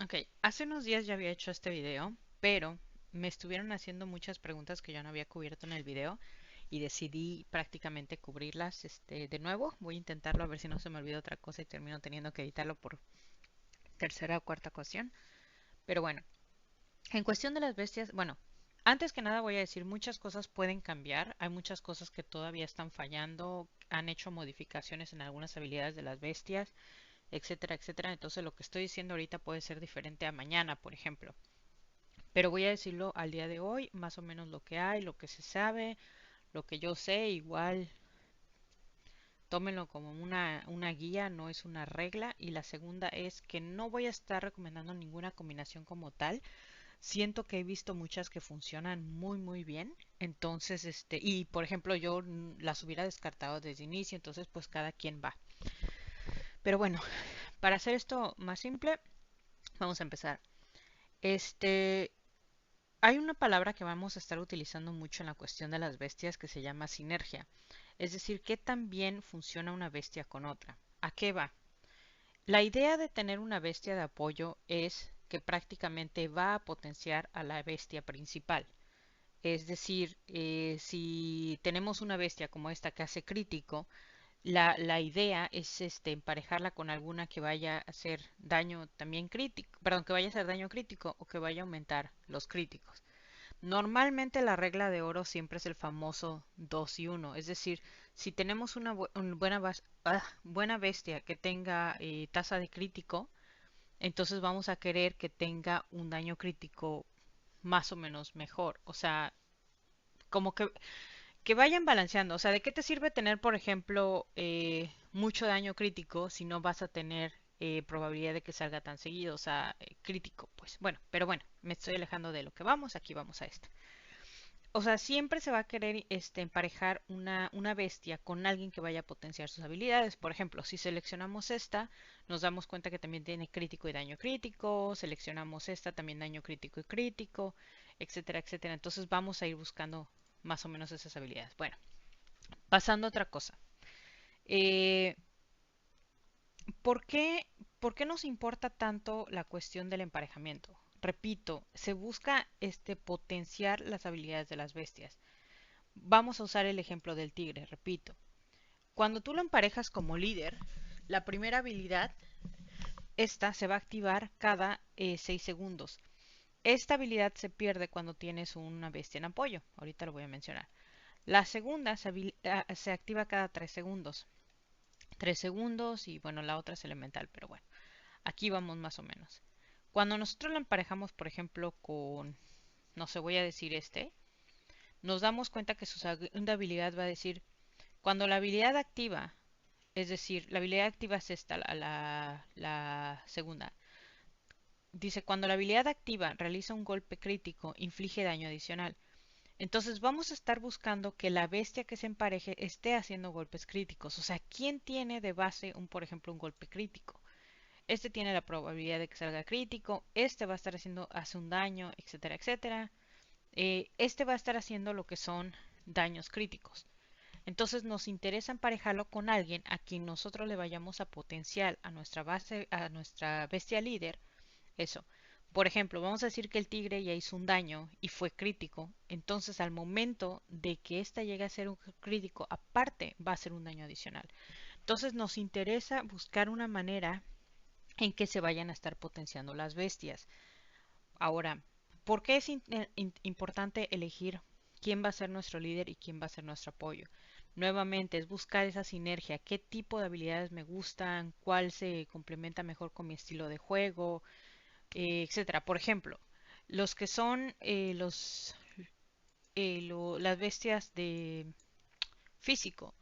Ok, hace unos días ya había hecho este video, pero me estuvieron haciendo muchas preguntas que yo no había cubierto en el video y decidí prácticamente cubrirlas de nuevo. Voy a intentarlo a ver si no se me olvida otra cosa y termino teniendo que editarlo por tercera o cuarta ocasión. Pero bueno, en cuestión de las bestias, bueno, antes que nada voy a decir muchas cosas pueden cambiar. Hay muchas cosas que todavía están fallando. Han hecho modificaciones en algunas habilidades de las bestias, etcétera, etcétera. Entonces lo que estoy diciendo ahorita puede ser diferente a mañana, por ejemplo. Pero voy a decirlo al día de hoy, más o menos lo que hay, lo que se sabe, lo que yo sé, igual tómenlo como una guía, no es una regla. Y la segunda es que no voy a estar recomendando ninguna combinación como tal. Siento que he visto muchas que funcionan muy bien. Entonces, y por ejemplo, yo las hubiera descartado desde el inicio, entonces pues cada quien va. Pero bueno, para hacer esto más simple, vamos a empezar. Este, Hay una palabra que vamos a estar utilizando mucho en la cuestión de las bestias que se llama sinergia. Es decir, qué tan bien funciona una bestia con otra. ¿A qué va? La idea de tener una bestia de apoyo es que prácticamente va a potenciar a la bestia principal. Es decir, si tenemos una bestia como esta que hace crítico, la idea es emparejarla con alguna que vaya a hacer daño también crítico, perdón, que vaya a hacer daño crítico o que vaya a aumentar los críticos. Normalmente la regla de oro siempre es el famoso 2 y uno. Es decir, si tenemos buena bestia que tenga tasa de crítico, entonces vamos a querer que tenga un daño crítico más o menos mejor. O sea, como que vayan balanceando. O sea, ¿de qué te sirve tener, por ejemplo, mucho daño crítico si no vas a tener probabilidad de que salga tan seguido? O sea, crítico, pues. Bueno, pero bueno, me estoy alejando de lo que vamos. Aquí vamos a esto. O sea, siempre se va a querer emparejar una bestia con alguien que vaya a potenciar sus habilidades. Por ejemplo, si seleccionamos esta, nos damos cuenta que también tiene crítico y daño crítico. Seleccionamos esta, también daño crítico y crítico, etcétera, etcétera. Entonces vamos a ir buscando más o menos esas habilidades. Bueno, pasando a otra cosa. Eh, ¿por qué, ¿Por qué nos importa tanto la cuestión del emparejamiento? Repito, se busca potenciar las habilidades de las bestias. Vamos a usar el ejemplo del tigre, repito. Cuando tú lo emparejas como líder, la primera habilidad, esta se va a activar cada 6 segundos. Esta habilidad se pierde cuando tienes una bestia en apoyo. Ahorita lo voy a mencionar. La segunda se activa cada 3 segundos. 3 segundos y bueno, la otra es elemental, pero bueno, aquí vamos más o menos. Cuando nosotros lo emparejamos, por ejemplo, con, no sé, voy a decir nos damos cuenta que su segunda habilidad va a decir, cuando la habilidad activa, es decir, la habilidad activa es esta, la segunda. Dice, cuando la habilidad activa realiza un golpe crítico, inflige daño adicional. Entonces vamos a estar buscando que la bestia que se empareje esté haciendo golpes críticos. O sea, ¿quién tiene de base por ejemplo, un golpe crítico? Este tiene la probabilidad de que salga crítico, este va a estar hace un daño, etcétera, etcétera. Este va a estar haciendo lo que son daños críticos. Entonces nos interesa emparejarlo con alguien a quien nosotros le vayamos a potenciar a nuestra base, a nuestra bestia líder, eso. Por ejemplo, vamos a decir que el tigre ya hizo un daño y fue crítico. Entonces, al momento de que ésta llegue a ser un crítico, aparte va a ser un daño adicional. Entonces, nos interesa buscar una manera en que se vayan a estar potenciando las bestias. Ahora, ¿por qué es importante elegir quién va a ser nuestro líder y quién va a ser nuestro apoyo? Nuevamente, es buscar esa sinergia, qué tipo de habilidades me gustan, cuál se complementa mejor con mi estilo de juego, etcétera. Por ejemplo, los que son las bestias de físico,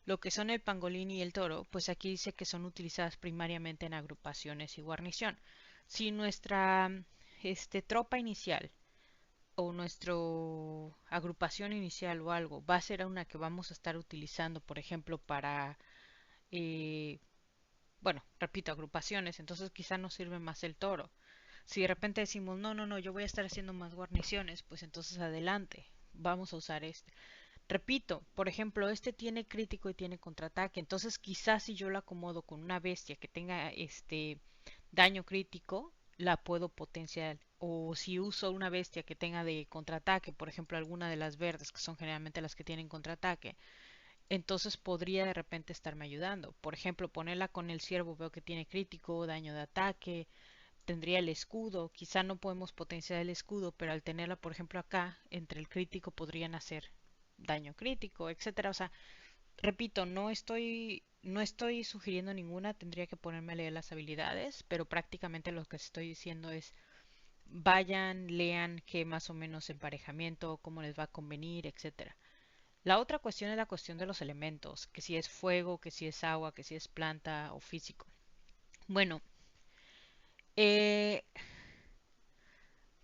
lo que son el pangolín y el toro, pues aquí dice que son utilizadas primariamente en agrupaciones y guarnición. Si nuestra tropa inicial o nuestra agrupación inicial o algo va a ser una que vamos a estar utilizando, por ejemplo, para, eh, bueno, repito, agrupaciones, entonces quizá nos sirve más el toro. Si de repente decimos, no, no, no, yo voy a estar haciendo más guarniciones, pues entonces adelante, vamos a usar este. Repito, por ejemplo, este tiene crítico y tiene contraataque, entonces quizás si yo lo acomodo con una bestia que tenga daño crítico, la puedo potenciar. O si uso una bestia que tenga de contraataque, por ejemplo, alguna de las verdes, que son generalmente las que tienen contraataque, entonces podría de repente estarme ayudando. Por ejemplo, ponerla con el ciervo, veo que tiene crítico, daño de ataque, tendría el escudo. Quizá no podemos potenciar el escudo, pero al tenerla, por ejemplo, acá, entre el crítico podrían hacer daño crítico, etcétera. O sea, repito, no estoy sugiriendo ninguna, tendría que ponerme a leer las habilidades, pero prácticamente lo que estoy diciendo es vayan, lean qué más o menos emparejamiento, cómo les va a convenir, etcétera. La otra cuestión es la cuestión de los elementos, que si es fuego, que si es agua, que si es planta o físico. Bueno, eh,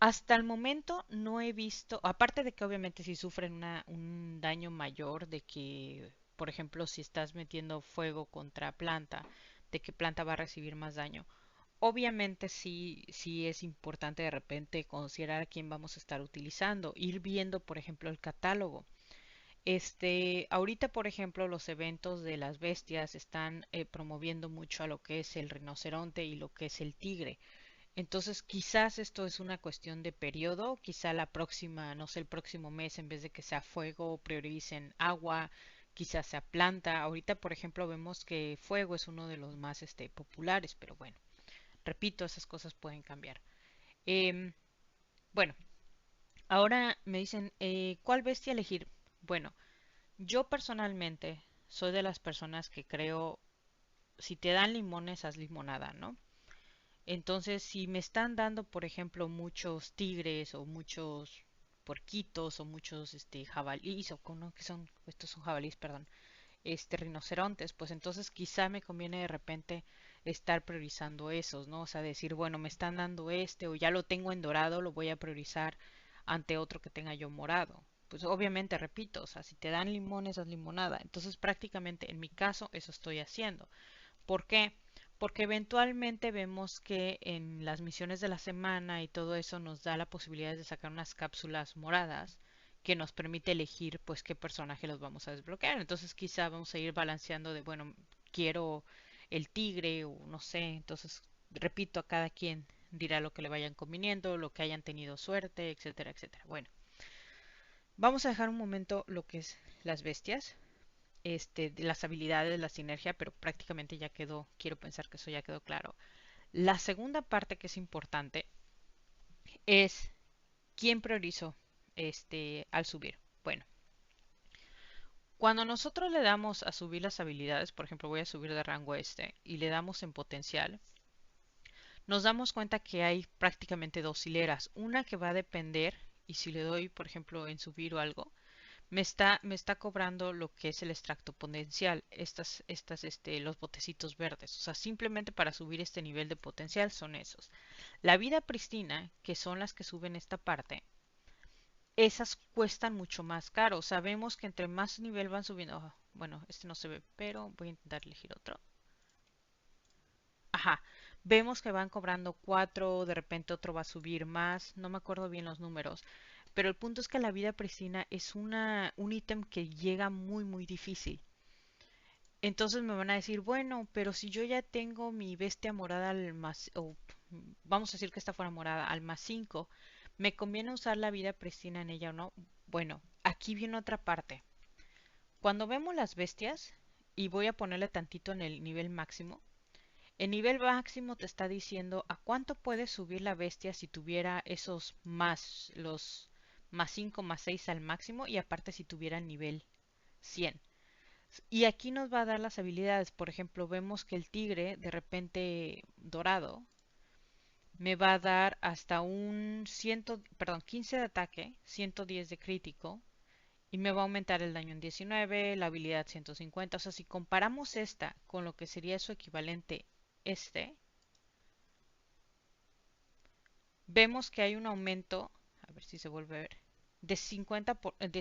hasta el momento no he visto, aparte de que obviamente si sufren un daño mayor, de que, por ejemplo, si estás metiendo fuego contra planta, de que planta va a recibir más daño. Obviamente sí es importante de repente considerar a quién vamos a estar utilizando, ir viendo, por ejemplo, el catálogo. Ahorita, por ejemplo, los eventos de las bestias están promoviendo mucho a lo que es el rinoceronte y lo que es el tigre. Entonces, quizás esto es una cuestión de periodo, quizá la próxima, no sé, el próximo mes, en vez de que sea fuego, prioricen agua, quizás sea planta. Ahorita, por ejemplo, vemos que fuego es uno de los más populares, pero bueno, repito, esas cosas pueden cambiar. Em, bueno, ahora me dicen, ¿cuál bestia elegir? Bueno, yo personalmente soy de las personas que creo, si te dan limones, haz limonada, ¿no? Entonces, si me están dando, por ejemplo, muchos tigres o muchos puerquitos o muchos jabalíes o no, que son, estos son jabalíes, perdón, rinocerontes, pues entonces quizá me conviene de repente estar priorizando esos, ¿no? O sea, decir, bueno, me están dando o ya lo tengo en dorado, lo voy a priorizar ante otro que tenga yo morado. Pues obviamente, repito, o sea, si te dan limones, haz limonada. Entonces prácticamente en mi caso eso estoy haciendo. ¿Por qué? Porque eventualmente vemos que en las misiones de la semana y todo eso nos da la posibilidad de sacar unas cápsulas moradas que nos permite elegir pues qué personaje los vamos a desbloquear. Entonces quizá vamos a ir balanceando de, bueno, quiero el tigre o no sé. Entonces, repito, a cada quien dirá lo que le vayan conviniendo, lo que hayan tenido suerte, etcétera, etcétera. Bueno, vamos a dejar un momento lo que es las bestias, de las habilidades, la sinergia, pero prácticamente ya quedó, quiero pensar que eso ya quedó claro. La segunda parte que es importante es quién priorizó al subir. Bueno, cuando nosotros le damos a subir las habilidades, por ejemplo, voy a subir de rango y le damos en potencial, nos damos cuenta que hay prácticamente dos hileras. Una que va a depender, y si le doy, por ejemplo, en subir o algo, me está cobrando lo que es el extracto potencial, los botecitos verdes. O sea, simplemente para subir este nivel de potencial son esos. La vida pristina, que son las que suben esta parte, esas cuestan mucho más caro. Sabemos que entre más nivel van subiendo, bueno, este no se ve, pero voy a intentar elegir otro. Ajá, vemos que van cobrando 4, de repente otro va a subir más, no me acuerdo bien los números, pero el punto es que la vida pristina es un ítem que llega muy muy difícil. Entonces me van a decir, bueno, pero si yo ya tengo mi bestia morada al más, o vamos a decir que esta fuera morada al más 5, ¿me conviene usar la vida pristina en ella o no? Bueno, aquí viene otra parte. Cuando vemos las bestias, y voy a ponerle tantito en el nivel máximo, el nivel máximo te está diciendo a cuánto puede subir la bestia si tuviera esos más, los más 5 más 6 al máximo y aparte si tuviera el nivel 100. Y aquí nos va a dar las habilidades. Por ejemplo, vemos que el tigre de repente dorado me va a dar hasta un 100, perdón, 15 de ataque, 110 de crítico y me va a aumentar el daño en 19, la habilidad 150. O sea, si comparamos esta con lo que sería su equivalente vemos que hay un aumento, a ver si se vuelve a ver, de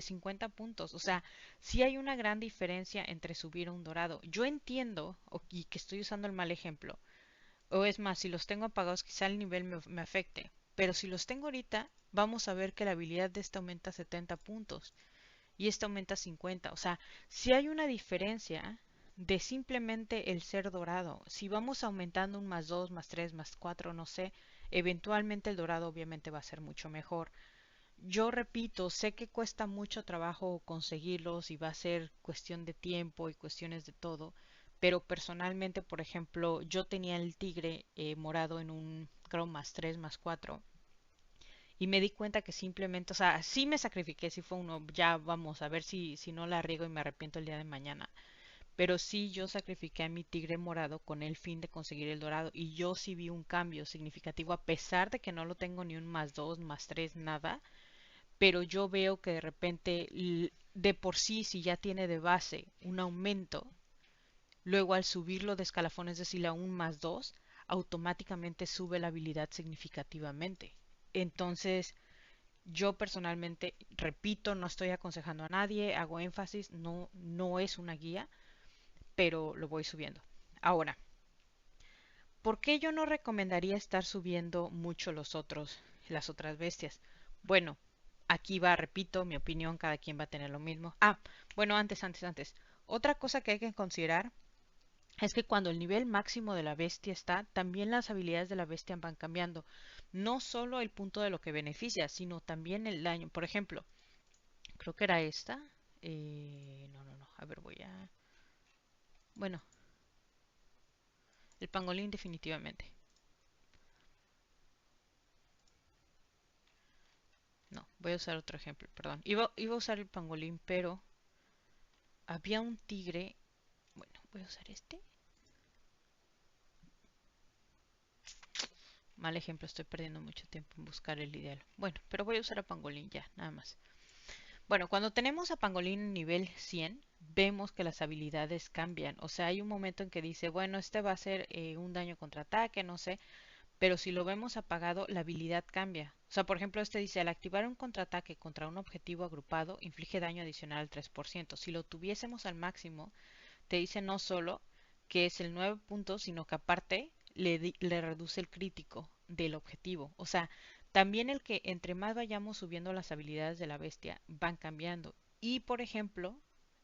50 puntos. O sea, sí hay una gran diferencia entre subir a un dorado. Yo entiendo, y que estoy usando el mal ejemplo, o es más, si los tengo apagados quizá el nivel me afecte, pero si los tengo ahorita, vamos a ver que la habilidad de esta aumenta 70 puntos y esta aumenta 50. O sea, si hay una diferencia de simplemente el ser dorado. Si vamos aumentando un más 2, más 3, más 4, no sé, eventualmente el dorado obviamente va a ser mucho mejor. Yo repito, sé que cuesta mucho trabajo conseguirlos y va a ser cuestión de tiempo y cuestiones de todo, pero personalmente, por ejemplo, yo tenía el tigre morado en un, creo, más 3, más 4 y me di cuenta que simplemente, o sea, sí me sacrifiqué, sí fue uno, ya vamos a ver si no la riego y me arrepiento el día de mañana, pero sí yo sacrifiqué a mi tigre morado con el fin de conseguir el dorado y yo sí vi un cambio significativo a pesar de que no lo tengo ni un más 2, más 3, nada, pero yo veo que de repente de por sí si ya tiene de base un aumento, luego al subirlo de escalafón, es decir, a un más 2 automáticamente sube la habilidad significativamente. Entonces, yo personalmente, repito, no estoy aconsejando a nadie, hago énfasis, no, no es una guía, pero lo voy subiendo. Ahora, ¿por qué yo no recomendaría estar subiendo mucho las otras bestias? Bueno, aquí va, repito, mi opinión, cada quien va a tener lo mismo. Ah, bueno, antes. Otra cosa que hay que considerar es que cuando el nivel máximo de la bestia está, también las habilidades de la bestia van cambiando. No solo el punto de lo que beneficia, sino también el daño. Por ejemplo, creo que era esta. No. A ver, voy a... Bueno, el pangolín definitivamente. No, voy a usar otro ejemplo, perdón. Iba a usar el pangolín, pero había un tigre. Bueno, voy a usar este. Mal ejemplo, estoy perdiendo mucho tiempo en buscar el ideal. Bueno, pero voy a usar a pangolín ya, nada más. Bueno, cuando tenemos a pangolín en nivel 100, vemos que las habilidades cambian. O sea, hay un momento en que dice, bueno, este va a ser un daño contra ataque, no sé. Pero si lo vemos apagado, la habilidad cambia. O sea, por ejemplo, este dice, al activar un contraataque contra un objetivo agrupado, inflige daño adicional al 3%. Si lo tuviésemos al máximo, te dice no solo que es el 9 puntos, sino que aparte le reduce el crítico del objetivo. O sea, también el que entre más vayamos subiendo las habilidades de la bestia, van cambiando. Y, por ejemplo,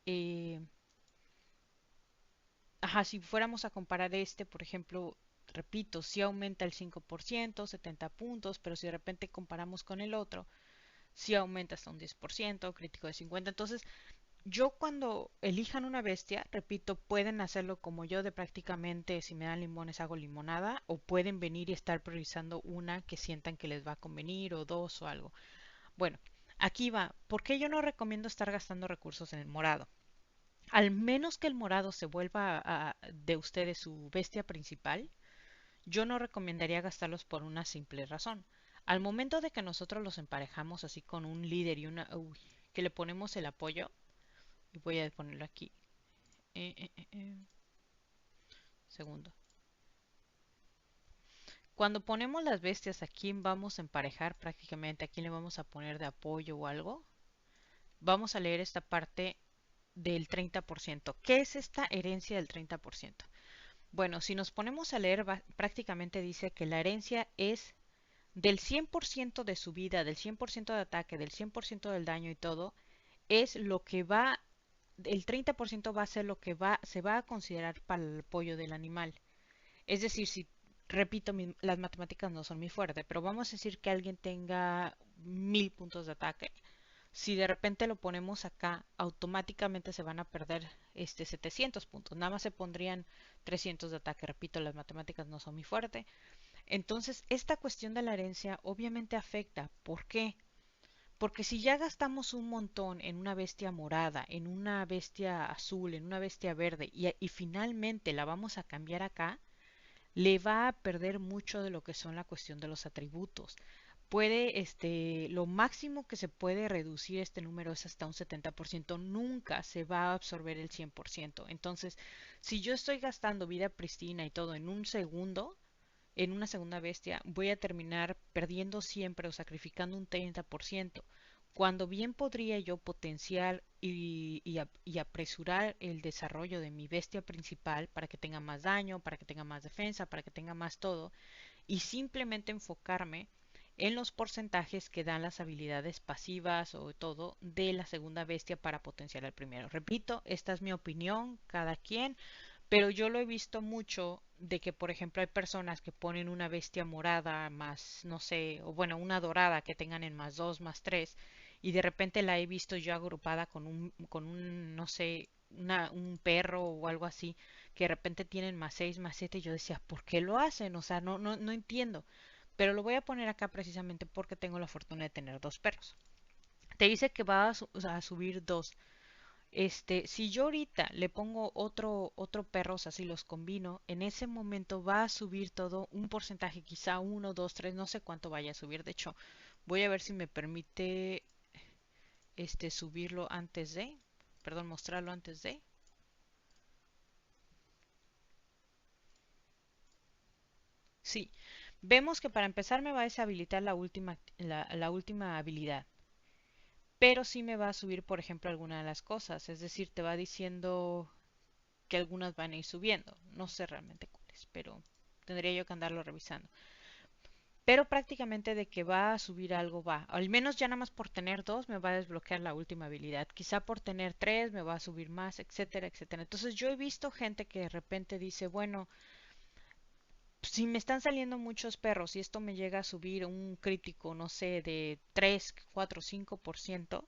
eh, ajá, si fuéramos a comparar este, por ejemplo, repito, si aumenta el 5%, 70 puntos, pero si de repente comparamos con el otro, si aumenta hasta un 10%, crítico de 50. Entonces, yo cuando elijan una bestia, repito, pueden hacerlo como yo de prácticamente, si me dan limones hago limonada, o pueden venir y estar priorizando una que sientan que les va a convenir, o dos o algo. Bueno, aquí va. ¿Por qué yo no recomiendo estar gastando recursos en el morado? Al menos que el morado se vuelva de ustedes su bestia principal, yo no recomendaría gastarlos por una simple razón. Al momento de que nosotros los emparejamos así con un líder y una... Uy, que le ponemos el apoyo, y voy a ponerlo aquí. Eh, eh, eh, eh, segundo. Cuando ponemos las bestias, ¿a quién vamos a emparejar prácticamente? ¿A quién le vamos a poner de apoyo o algo? Vamos a leer esta parte del 30%. ¿Qué es esta herencia del 30%? Bueno, si nos ponemos a leer, prácticamente dice que la herencia es del 100% de su vida, del 100% de ataque, del 100% del daño y todo, es lo que va, el 30% va a ser lo que se va a considerar para el apoyo del animal. Es decir, si, repito, las matemáticas no son muy fuertes, pero vamos a decir que alguien tenga 1000 puntos de ataque. Si de repente lo ponemos acá, automáticamente se van a perder 700 puntos. Nada más se pondrían 300 de ataque. Repito, las matemáticas no son muy fuertes. Entonces, esta cuestión de la herencia obviamente afecta. ¿Por qué? Porque si ya gastamos un montón en una bestia morada, en una bestia azul, en una bestia verde y finalmente la vamos a cambiar acá, le va a perder mucho de lo que son la cuestión de los atributos. Puede, lo máximo que se puede reducir este número es hasta un 70%, nunca se va a absorber el 100%. Entonces, si yo estoy gastando vida pristina y todo en un segundo, en una segunda bestia, voy a terminar perdiendo siempre o sacrificando un 30%, cuando bien podría yo potenciar y apresurar el desarrollo de mi bestia principal para que tenga más daño, para que tenga más defensa, para que tenga más todo, y simplemente enfocarme en los porcentajes que dan las habilidades pasivas o todo de la segunda bestia para potenciar al primero. Repito, esta es mi opinión, cada quien, pero yo lo he visto mucho de que, por ejemplo, hay personas que ponen una bestia morada más, no sé, o bueno, una dorada que tengan en más 2 más 3 y de repente la he visto yo agrupada con un, no sé, un perro o algo así, que de repente tienen más 6 más 7 y yo decía, ¿por qué lo hacen? O sea, no entiendo. Pero lo voy a poner acá precisamente porque tengo la fortuna de tener dos perros. Te dice que va a subir dos. Si yo ahorita le pongo otro perro, o sea, si los combino, en ese momento va a subir todo un porcentaje, quizá uno, dos, tres, no sé cuánto vaya a subir. De hecho, voy a ver si me permite subirlo antes de, perdón, mostrarlo antes de. Sí, vemos que para empezar me va a deshabilitar la última habilidad, pero sí me va a subir, por ejemplo, alguna de las cosas. Es decir, te va diciendo que algunas van a ir subiendo. No sé realmente cuáles, pero tendría yo que andarlo revisando. Pero prácticamente de que va a subir algo va. Al menos ya nada más por tener dos me va a desbloquear la última habilidad. Quizá por tener tres me va a subir más, etcétera, etcétera. Entonces yo he visto gente que de repente dice, bueno, si me están saliendo muchos perros y esto me llega a subir un crítico, no sé, de 3, 4, 5%,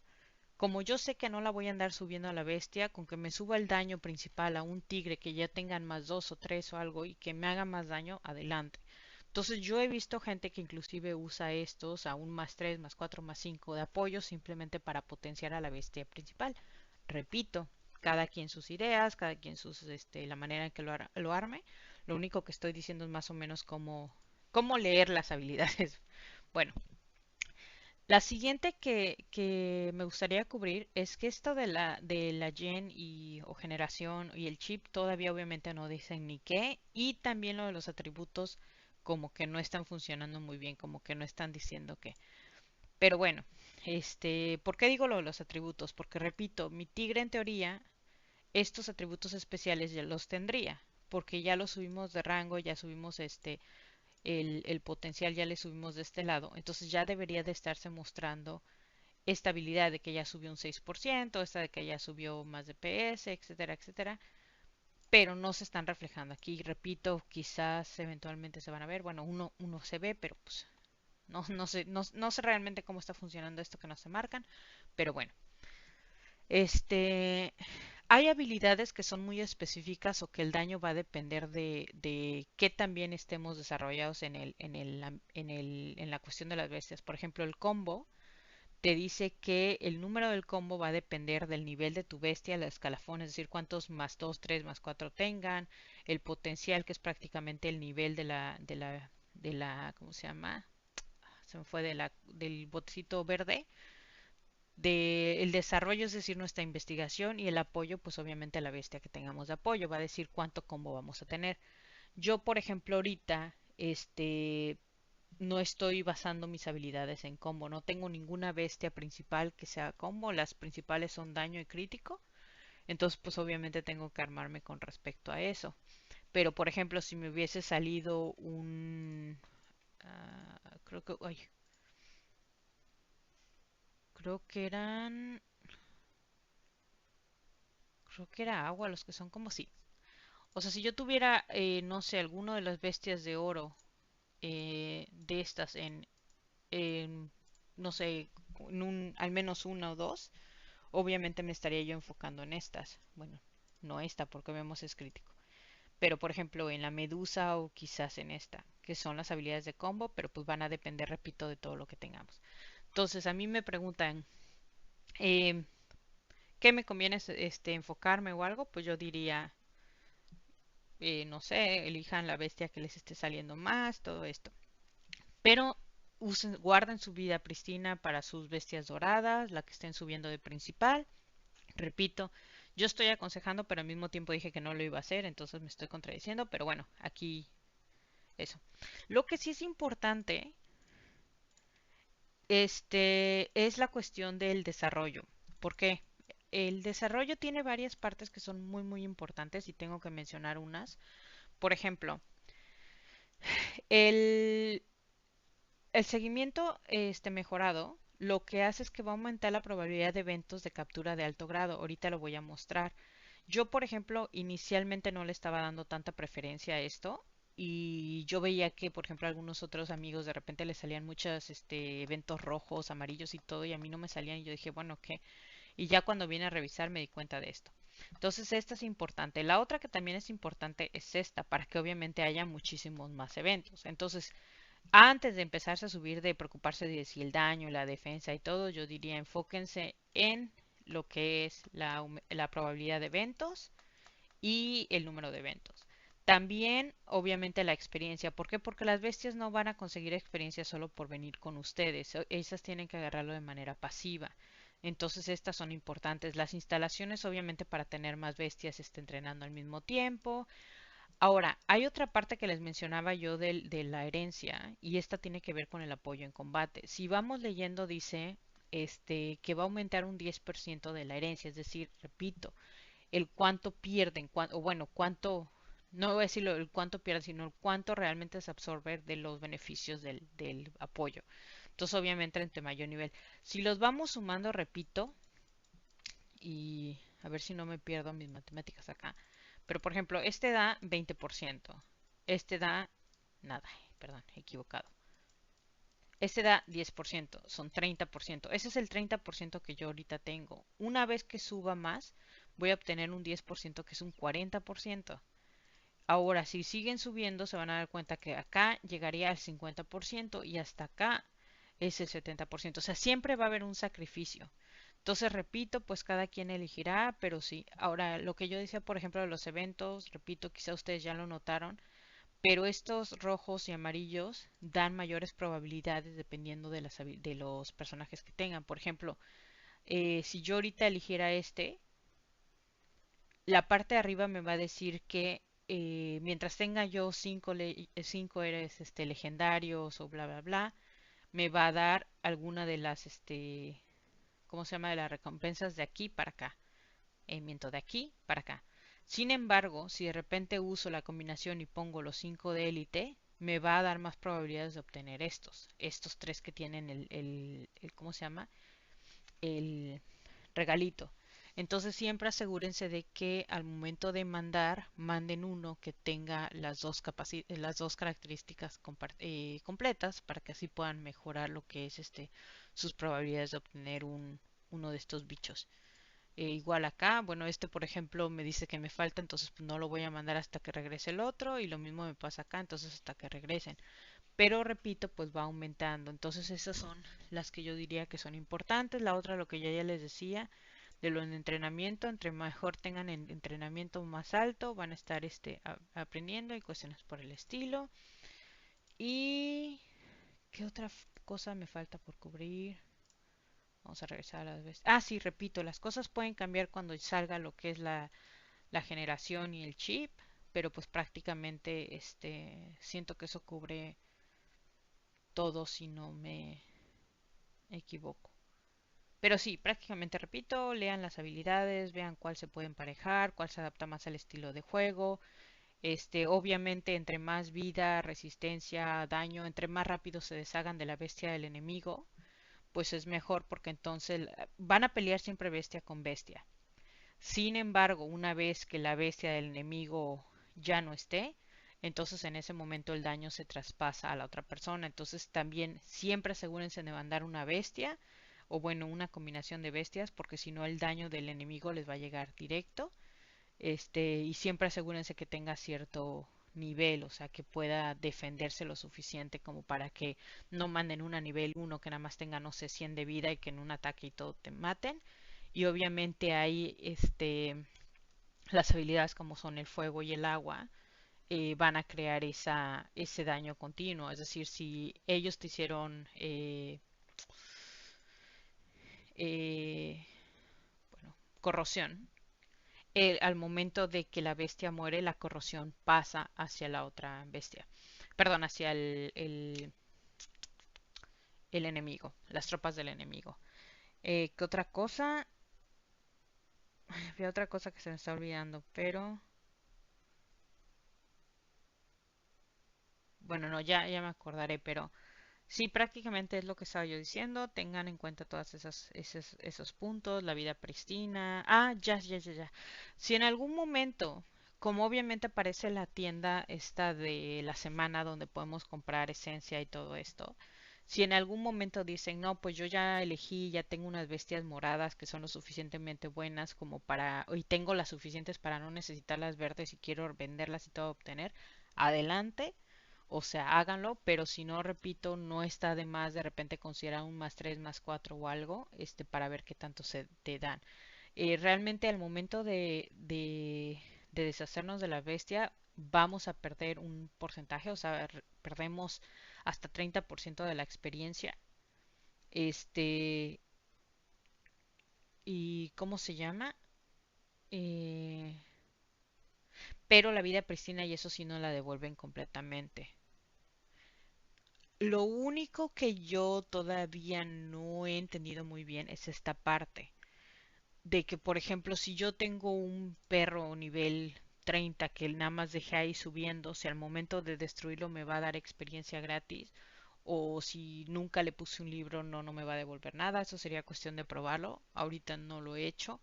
como yo sé que no la voy a andar subiendo a la bestia, con que me suba el daño principal a un tigre que ya tengan más 2 o 3 o algo y que me haga más daño, adelante. Entonces yo he visto gente que inclusive usa estos a un más 3 más 4 más 5 de apoyo simplemente para potenciar a la bestia principal. Repito, cada quien sus ideas, cada quien la manera en que lo arme. Lo único que estoy diciendo es más o menos cómo leer las habilidades. Bueno, la siguiente que me gustaría cubrir es que esto de la gen o generación y el chip todavía obviamente no dicen ni qué, y también lo de los atributos como que no están funcionando muy bien, como que no están diciendo qué. Pero bueno, ¿por qué digo lo de los atributos? Porque repito, mi tigre en teoría estos atributos especiales ya los tendría, porque ya los subimos de rango, ya subimos el potencial, ya le subimos de este lado, entonces ya debería de estarse mostrando esta habilidad de que ya subió un 6%, esta de que ya subió más de PS, etcétera, etcétera, pero no se están reflejando aquí. Repito, quizás eventualmente se van a ver, bueno, uno se ve, pero pues no sé realmente cómo está funcionando esto que no se marcan, pero bueno. Este, hay habilidades que son muy específicas o que el daño va a depender de qué también estemos desarrollados en la cuestión de las bestias. Por ejemplo, el combo te dice que el número del combo va a depender del nivel de tu bestia, el escalafón, es decir, cuántos más 2 3 más 4 tengan, el potencial, que es prácticamente el nivel ¿cómo se llama? Se me fue del botecito verde, el desarrollo, es decir, nuestra investigación, y el apoyo, pues obviamente la bestia que tengamos de apoyo, va a decir cuánto combo vamos a tener. Yo, por ejemplo, ahorita, no estoy basando mis habilidades en combo, no tengo ninguna bestia principal que sea combo, las principales son daño y crítico, entonces pues obviamente tengo que armarme con respecto a eso. Pero por ejemplo, si me hubiese salido creo que, ay, creo que eran, creo que era agua los que son como sí. O sea, si yo tuviera, no sé, alguno de las bestias de oro de estas no sé, al menos una o dos, obviamente me estaría yo enfocando en estas. Bueno, no esta porque vemos es crítico. Pero por ejemplo en la medusa o quizás en esta, que son las habilidades de combo, pero pues van a depender, repito, de todo lo que tengamos. Entonces a mí me preguntan, eh, ¿qué me conviene enfocarme o algo? Pues yo diría, no sé, elijan la bestia que les esté saliendo más, todo esto. Pero guarden su vida pristina para sus bestias doradas, la que estén subiendo de principal. Repito, yo estoy aconsejando, pero al mismo tiempo dije que no lo iba a hacer, entonces me estoy contradiciendo, pero bueno, aquí eso. Lo que sí es importante, es la cuestión del desarrollo. ¿Por qué? El desarrollo tiene varias partes que son muy, muy importantes y tengo que mencionar unas. Por ejemplo, el, el seguimiento mejorado lo que hace es que va a aumentar la probabilidad de eventos de captura de alto grado. Ahorita lo voy a mostrar. Yo, por ejemplo, inicialmente no le estaba dando tanta preferencia a esto y yo veía que, por ejemplo, a algunos otros amigos de repente les salían muchos eventos rojos, amarillos y todo y a mí no me salían y yo dije, bueno, ¿qué? Y ya cuando vine a revisar me di cuenta de esto. Entonces esta es importante. La otra que también es importante es esta, para que obviamente haya muchísimos más eventos. Entonces, antes de empezarse a subir de preocuparse de si el daño, la defensa y todo, yo diría enfóquense en lo que es la probabilidad de eventos y el número de eventos. También, obviamente, la experiencia. ¿Por qué? Porque las bestias no van a conseguir experiencia solo por venir con ustedes. Esas tienen que agarrarlo de manera pasiva. Entonces, estas son importantes. Las instalaciones, obviamente, para tener más bestias, está entrenando al mismo tiempo. Ahora, hay otra parte que les mencionaba yo de la herencia, y esta tiene que ver con el apoyo en combate. Si vamos leyendo, dice que va a aumentar un 10% de la herencia, es decir, repito, el cuánto pierden, o bueno, cuánto, no voy a decirlo el cuánto pierden, sino el cuánto realmente se absorbe de los beneficios del apoyo. Entonces, obviamente, entre mayor nivel. Si los vamos sumando, repito, y a ver si no me pierdo mis matemáticas acá. Pero, por ejemplo, este da 20%. Este da nada, perdón, equivocado. Este da 10%, son 30%. Ese es el 30% que yo ahorita tengo. Una vez que suba más, voy a obtener un 10% que es un 40%. Ahora, si siguen subiendo, se van a dar cuenta que acá llegaría al 50% y hasta acá es el 70%. O sea, siempre va a haber un sacrificio. Entonces, repito, pues cada quien elegirá, pero sí. Ahora, lo que yo decía, por ejemplo, de los eventos, repito, quizá ustedes ya lo notaron, pero estos rojos y amarillos dan mayores probabilidades dependiendo de los personajes que tengan. Por ejemplo, si yo ahorita eligiera la parte de arriba me va a decir que mientras tenga yo cinco eres legendarios o bla bla bla, me va a dar alguna de las ¿cómo se llama? De las recompensas de aquí para acá. Miento de aquí para acá. Sin embargo, si de repente uso la combinación y pongo los 5 de élite, me va a dar más probabilidades de obtener estos tres que tienen ¿cómo se llama? El regalito. Entonces siempre asegúrense de que al momento de mandar, manden uno que tenga las dos características completas para que así puedan mejorar lo que es sus probabilidades de obtener uno de estos bichos. Igual acá, bueno, por ejemplo me dice que me falta, entonces pues, no lo voy a mandar hasta que regrese el otro y lo mismo me pasa acá, entonces hasta que regresen. Pero repito, pues va aumentando. Entonces esas son las que yo diría que son importantes. La otra, lo que yo ya les decía, de lo de entrenamiento, entre mejor tengan el entrenamiento más alto, van a estar aprendiendo y cuestiones por el estilo. Y ¿qué otra cosa me falta por cubrir? Vamos a regresar a las veces. Ah, sí, repito, las cosas pueden cambiar cuando salga lo que es la generación y el chip, pero pues prácticamente siento que eso cubre todo si no me equivoco. Pero sí, prácticamente repito, lean las habilidades, vean cuál se puede emparejar, cuál se adapta más al estilo de juego. Obviamente, entre más vida, resistencia, daño, entre más rápido se deshagan de la bestia del enemigo, pues es mejor porque entonces van a pelear siempre bestia con bestia. Sin embargo, una vez que la bestia del enemigo ya no esté, entonces en ese momento el daño se traspasa a la otra persona. Entonces también siempre asegúrense de mandar una bestia o bueno, una combinación de bestias porque si no el daño del enemigo les va a llegar directo. Y siempre asegúrense que tenga cierto nivel, o sea, que pueda defenderse lo suficiente como para que no manden una nivel uno que nada más tenga, no sé, 100 de vida y que en un ataque y todo te maten. Y obviamente hay las habilidades como son el fuego y el agua, van a crear ese daño continuo. Es decir, si ellos te hicieron eh, bueno, corrosión, al momento de que la bestia muere, la corrosión pasa hacia la otra bestia. Perdón, hacia el enemigo, las tropas del enemigo. ¿Qué otra cosa? Había otra cosa que se me está olvidando, pero bueno, no, ya me acordaré, pero Sí, prácticamente es lo que estaba yo diciendo. Tengan en cuenta todas esos puntos, la vida pristina. Ah, ya. Si en algún momento, como obviamente aparece la tienda esta de la semana donde podemos comprar esencia y todo esto, si en algún momento dicen, no, pues yo ya elegí, ya tengo unas bestias moradas que son lo suficientemente buenas como para, y tengo las suficientes para no necesitar las verdes y quiero venderlas y todo obtener, adelante, o sea, háganlo, pero si no, repito, no está de más de repente considerar un más 3 más 4 o algo, para ver qué tanto se te dan. Realmente al momento de deshacernos de la bestia, vamos a perder un porcentaje, o sea, perdemos hasta 30% de la experiencia. Este, ¿Y cómo se llama? Eh, pero la vida pristina y eso sí no la devuelven completamente. Lo único que yo todavía no he entendido muy bien es esta parte de que, por ejemplo, si yo tengo un perro nivel 30 que nada más dejé ahí subiendo, si al momento de destruirlo me va a dar experiencia gratis, o si nunca le puse un libro, no me va a devolver nada, eso sería cuestión de probarlo. Ahorita no lo he hecho.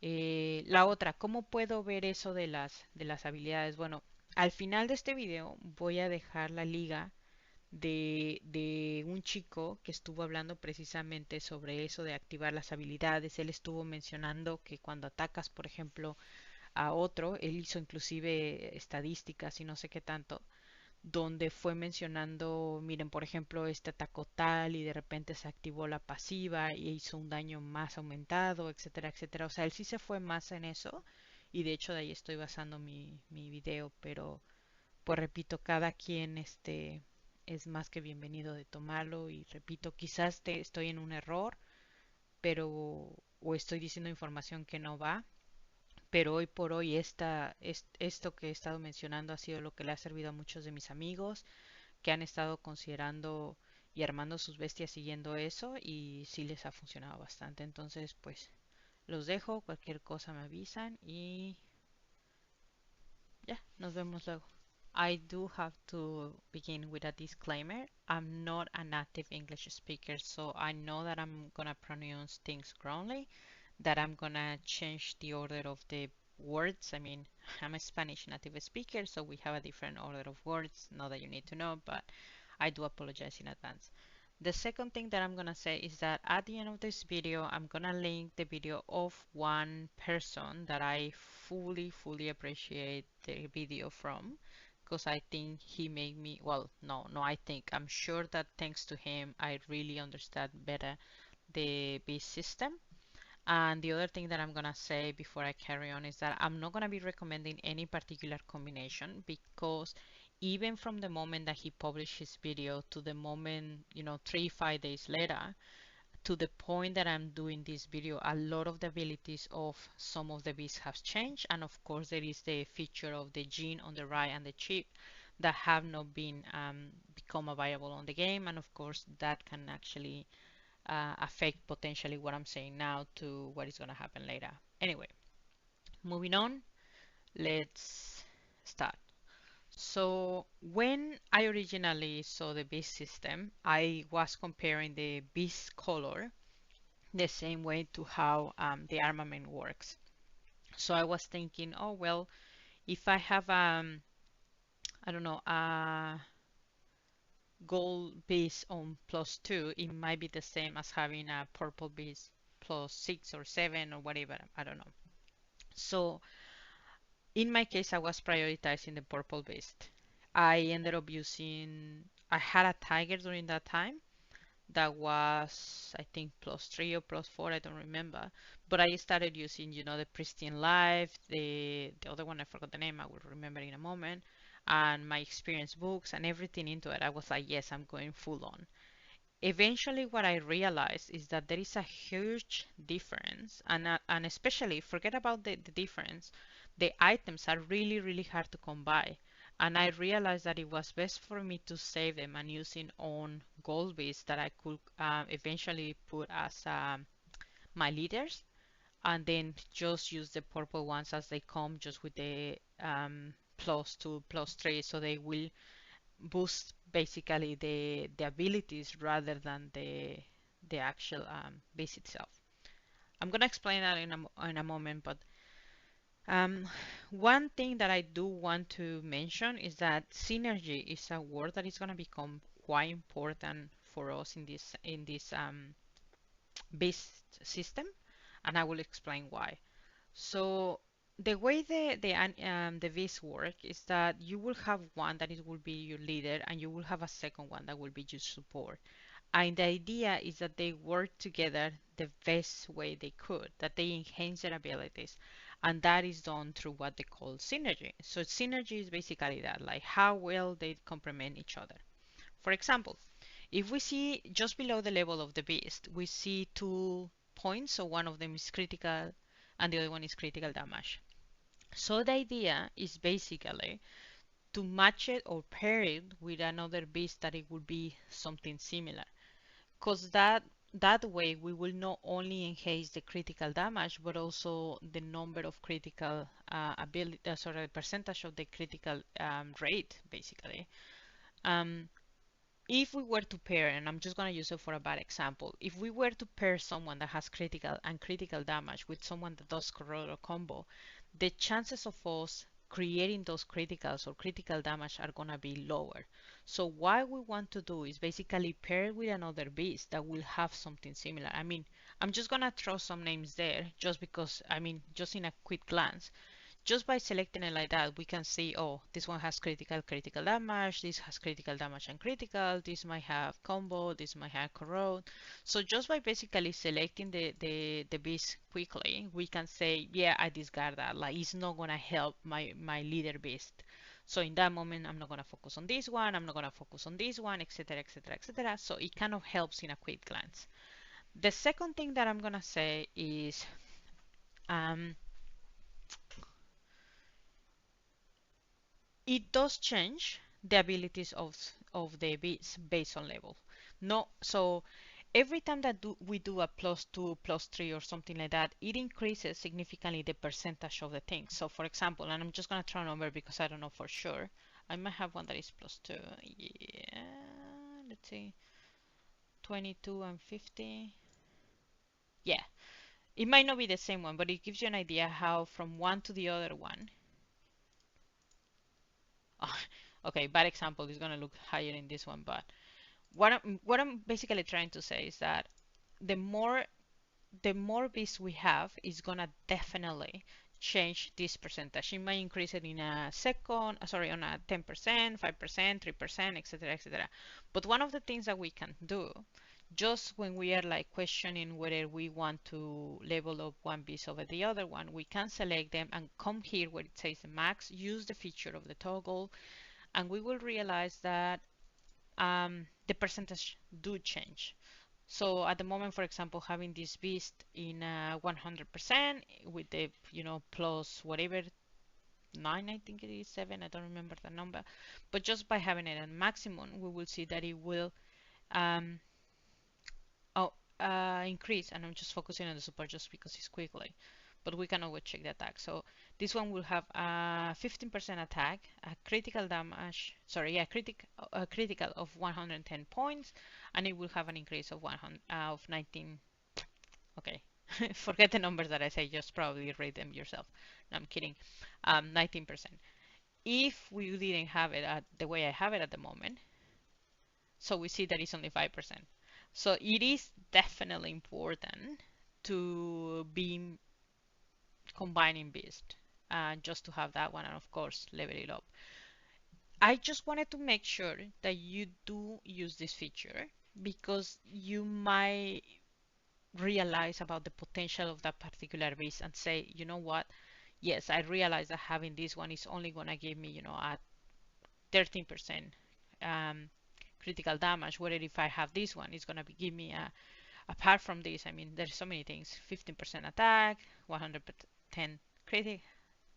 La otra, ¿cómo puedo ver eso de las habilidades? Bueno, al final de este video voy a dejar la liga de un chico que estuvo hablando precisamente sobre eso de activar las habilidades. Él estuvo mencionando que cuando atacas, por ejemplo, a otro, él hizo inclusive estadísticas y no sé qué tanto, donde fue mencionando, miren, por ejemplo, este atacó tal y de repente se activó la pasiva y hizo un daño más aumentado, etcétera, etcétera. O sea, él sí se fue más en eso y de hecho de ahí estoy basando mi video, pero pues repito, cada quien es más que bienvenido de tomarlo y repito, quizás estoy en un error, pero o estoy diciendo información que no va, pero hoy por hoy esto que he estado mencionando ha sido lo que le ha servido a muchos de mis amigos que han estado considerando y armando sus bestias siguiendo eso y sí les ha funcionado bastante. Entonces, pues los dejo, cualquier cosa me avisan y ya, nos vemos luego. I do have to begin with a disclaimer. I'm not a native English speaker, so I know that I'm gonna pronounce things wrongly, that I'm gonna change the order of the words. I mean, I'm a Spanish native speaker, so we have a different order of words. Not that you need to know, but I do apologize in advance. The second thing that I'm gonna say is that at the end of this video, I'm gonna link the video of one person that I fully appreciate the video from because I think he made me, well, no, I think, I'm sure that thanks to him, I really understand better the beast system. And the other thing that I'm gonna say before I carry on is that I'm not gonna be recommending any particular combination because even from the moment that he published his video to the moment, 3, 5 days later, to the point that I'm doing this video, a lot of the abilities of some of the beasts have changed. And of course, there is the feature of the gene on the right and the chip that have not been become available on the game. And of course, that can actually affect potentially what I'm saying now to what is going to happen later. Anyway, moving on, let's start. So when I originally saw the beast system, I was comparing the beast color the same way to how the armament works. So I was thinking, oh well, if I have I don't know, a gold base on +2, it might be the same as having a purple base +6 or 7 or whatever. I don't know. So in my case, I was prioritizing the purple beast. I ended up using. I had a tiger during that time that was I think +3 or +4, I don't remember. But I started using, the Pristine Life, the other one I forgot the name, I will remember in a moment, and my experience books and everything into it. I was like, yes, I'm going full on. Eventually, what I realized is that there is a huge difference, and especially forget about the difference. The items are really hard to come by, and I realized that it was best for me to save them and using on gold beads that I could eventually put as my leaders, and then just use the purple ones as they come, just with the +2, +3, so they will boost basically the abilities rather than the actual beast itself. I'm gonna explain that in a moment, but um, one thing that I do want to mention is that synergy is a word that is gonna become quite important for us in this beast system, and I will explain why. So the way the beast work is that you will have one that it will be your leader, and you will have a second one that will be your support. And the idea is that they work together the best way they could, that they enhance their abilities. And that is done through what they call synergy. So synergy is basically that, like how well they complement each other. For example, if we see just below the level of the beast, we see 2 points. So one of them is critical and the other one is critical damage. So the idea is basically to match it or pair it with another beast that it would be something similar, because that way we will not only enhance the critical damage but also the number of critical ability, sorry, percentage of the critical rate basically. um, if we were to pair, and I'm just going to use it for a bad example, if we were to pair someone that has critical and critical damage with someone that does corrode or combo, the chances of us creating those criticals or critical damage are going to be lower. So what we want to do is basically pair with another beast that will have something similar. I mean, I'm just going to throw some names there just because, I mean, just in a quick glance, just by selecting it like that, we can see, oh, this one has critical damage, this has critical damage and critical, this might have combo, this might have corrode. So just by basically selecting the beast quickly, we can say, yeah, I discard that. Like, it's not going to help my leader beast. So in that moment, I'm not going to focus on this one, I'm not going to focus on this one, etc., etc., etc. So it kind of helps in a quick glance. The second thing that I'm going to say is, um, it does change the abilities of the bits based on level. No, so every time that we do a +2, +3 or something like that, it increases significantly the percentage of the thing. So for example, and I'm just gonna throw a number because I don't know for sure. I might have one that is +2. Yeah, let's see, 22 and 50. Yeah, it might not be the same one, but it gives you an idea how from one to the other one. Oh, okay, bad example is gonna look higher in this one, but what I'm basically trying to say is that the more the more bees we have is gonna definitely change this percentage. It might increase it in a second, sorry, on a 10%, 5%, 3%, etc., etc. But one of the things that we can do, just when we are like questioning whether we want to level up one beast over the other one, we can select them and come here where it says max, use the feature of the toggle, and we will realize that the percentage do change. So at the moment, for example, having this beast in 100% with the, plus whatever, 9, I think it is 7, I don't remember the number, but just by having it at maximum, we will see that it will um, oh, increase, and I'm just focusing on the support just because it's quickly, but we can always check the attack. So this one will have a 15% attack, a critical damage, sorry, yeah, critical of 110 points, and it will have an increase of 100 of 19. Okay, forget the numbers that I say, just probably read them yourself. No, I'm kidding. 19%. If we didn't have it at the way I have it at the moment, so we see that it's only 5%. So it is definitely important to be combining beast, just to have that one, and of course level it up. I just wanted to make sure that you do use this feature because you might realize about the potential of that particular beast and say, you know what, yes, I realize that having this one is only going to give me, a 13% critical damage, whether if I have this one, it's going to give me apart from this, I mean, there's so many things, 15% attack, 110 critic,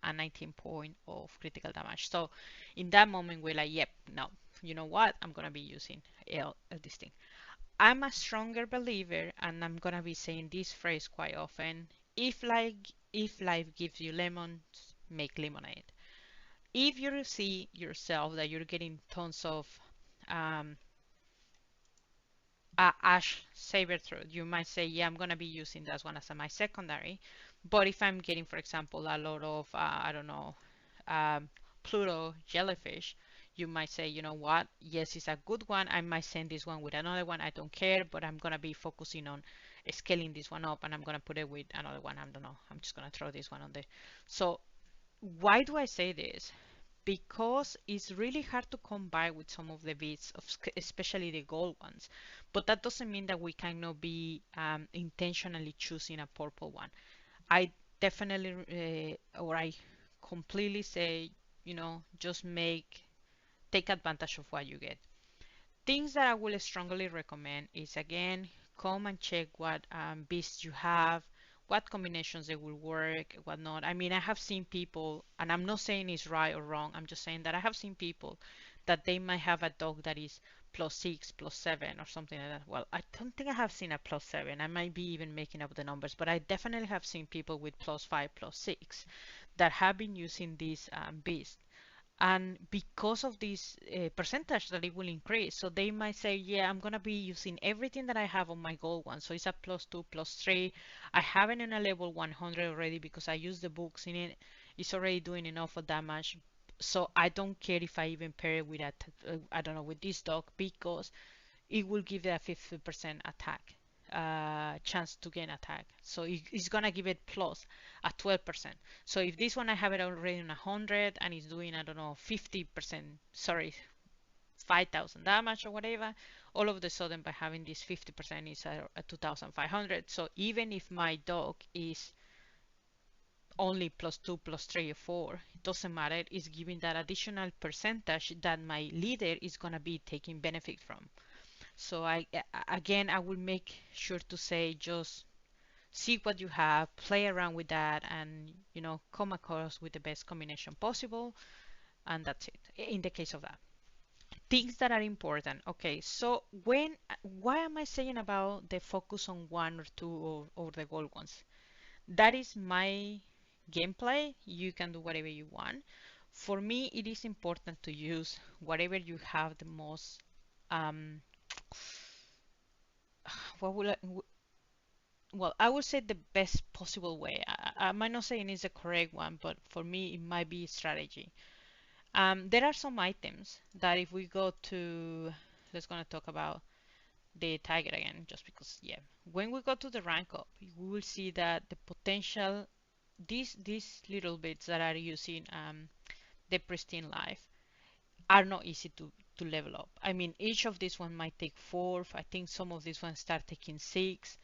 and 19 point of critical damage. So in that moment, we're like, yep, no, you know what, I'm going to be using this thing. I'm a stronger believer, and I'm going to be saying this phrase quite often, if life gives you lemons, make lemonade. If you see yourself that you're getting tons of ash saber throat, you might say, yeah, I'm gonna be using that one as my secondary. But if I'm getting, for example, a lot of I don't know, um, Pluto jellyfish, you might say, you know what, yes, it's a good one. I might send this one with another one. I don't care, but I'm gonna be focusing on scaling this one up, and I'm gonna put it with another one. I don't know. I'm just gonna throw this one on there. So why do I say this? Because it's really hard to come by with some of the beads, especially the gold ones. But that doesn't mean that we cannot be intentionally choosing a purple one. I definitely, or I completely say, just take advantage of what you get. Things that I will strongly recommend is, again, come and check what beasts you have, what combinations they will work, what not. I mean, I have seen people, and I'm not saying it's right or wrong, I'm just saying that I have seen people that they might have a dog that is +6, +7, or something like that. Well, I don't think I have seen a +7. I might be even making up the numbers, but I definitely have seen people with +5, +6 that have been using these beasts, and because of this percentage that it will increase, so they might say, yeah, I'm gonna be using everything that I have on my gold one, so it's a +2, +3. I have it in a level 100 already because I use the books in it. It's already doing enough of damage, so I don't care if I even pair it with I don't know, with this dog, because it will give it a 50% attack chance to gain attack. So it's gonna give it plus a 12%. So if this one I have it already on 100 and it's doing, I don't know, 50%, sorry, 5,000 damage or whatever, all of a sudden by having this 50% is a 2,500. So even if my dog is only +2, +3 or 4, it doesn't matter. It's giving that additional percentage that my leader is gonna be taking benefit from. So again, I will make sure to say, just see what you have, play around with that, and come across with the best combination possible, and that's it. In the case of that, things that are important. Okay, so why am I saying about the focus on one or two, or the gold ones? That is my gameplay. You can do whatever you want. For me, it is important to use whatever you have the most. Um, what will I, well, I would say the best possible way. I might not say it is the correct one, but for me, it might be strategy. There are some items that if we go to, let's gonna talk about the tiger again, just because, yeah. When we go to the rank up, we will see that the potential, these little bits that are using the pristine life are not easy to level up. I mean, each of these one might take 4. I think some of these ones start taking 6.